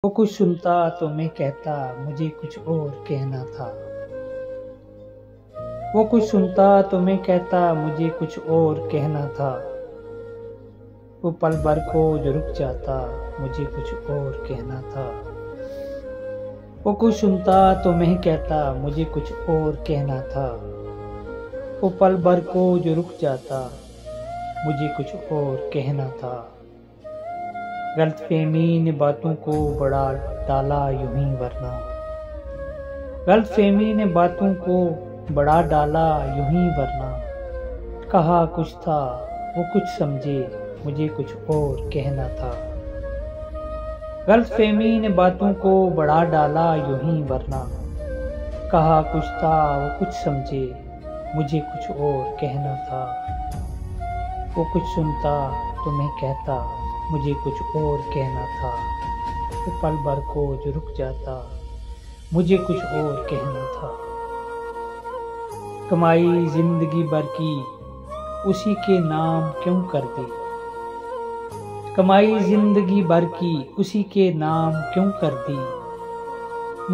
वो कुछ सुनता तो मैं कहता मुझे कुछ और कहना था। वो कुछ सुनता तो मैं कहता मुझे कुछ और कहना था। वो पल भर को जो रुक जाता मुझे कुछ और कहना था। वो कुछ सुनता तो मैं कहता मुझे कुछ और कहना था। वो पल भर को जो रुक जाता मुझे कुछ और कहना था। गलतफहमी ने बातों को बढ़ा डाला यूं ही वरना। गलतफहमी ने बातों को बढ़ा डाला यूं ही वरना। कहा कुछ था वो कुछ समझे मुझे कुछ और कहना था। गलतफहमी ने बातों को बढ़ा डाला यूं ही वरना। कहा कुछ था वो कुछ समझे मुझे कुछ और कहना था। वो कुछ सुनता तो मैं कहता मुझे कुछ और कहना था। वो पल भर को जो रुक जाता मुझे कुछ और कहना था। कमाई जिंदगी भर की उसी के नाम क्यों कर दी। कमाई जिंदगी भर की उसी के नाम क्यों कर दी।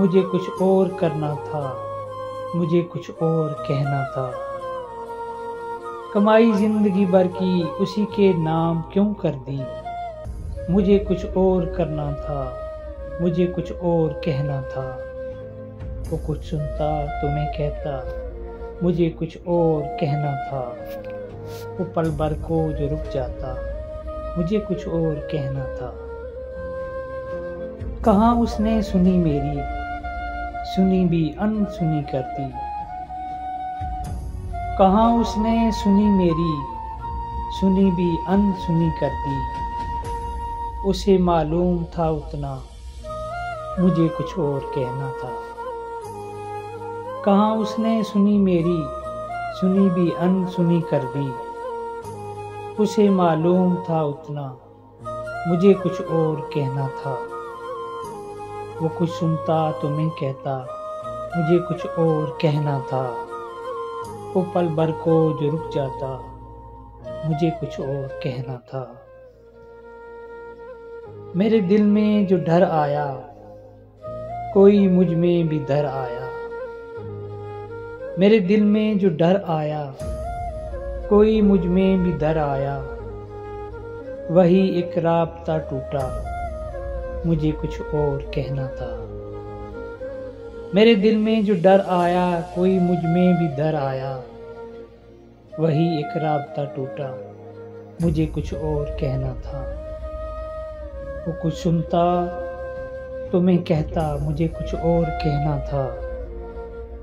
मुझे कुछ और करना था मुझे कुछ और कहना था। कमाई जिंदगी भर की उसी के नाम क्यों कर दी। मुझे कुछ और करना था मुझे कुछ और कहना था। वो कुछ सुनता तो मैं कहता मुझे कुछ और कहना था। वो पल भर को जो रुक जाता मुझे कुछ और कहना था। कहाँ उसने सुनी मेरी सुनी भी अनसुनी कर दी। कहाँ उसने सुनी मेरी सुनी भी अनसुनी कर दी। उसे मालूम था उतना मुझे कुछ और कहना था। कहाँ उसने सुनी मेरी सुनी भी अनसुनी कर दी। उसे मालूम था उतना मुझे कुछ और कहना था। वो कुछ सुनता तो मैं कहता मुझे कुछ और कहना था। वो पल भर को जो रुक जाता मुझे कुछ और कहना था। मेरे दिल में जो डर आया कोई मुझ में भी डर आया। मेरे दिल में जो डर आया कोई मुझ में भी डर आया। वही एक राब्ता टूटा मुझे कुछ और कहना था। मेरे दिल में जो डर आया कोई मुझ में भी डर आया। वही एक राब्ता टूटा मुझे कुछ और कहना था। वो कुछ सुनता तो मैं कहता मुझे कुछ और कहना था।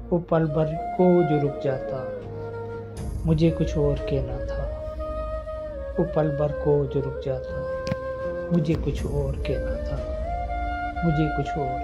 वो पल भर को जो रुक जाता मुझे कुछ और कहना था। वो पल भर को जो रुक जाता मुझे कुछ और कहना था। मुझे कुछ और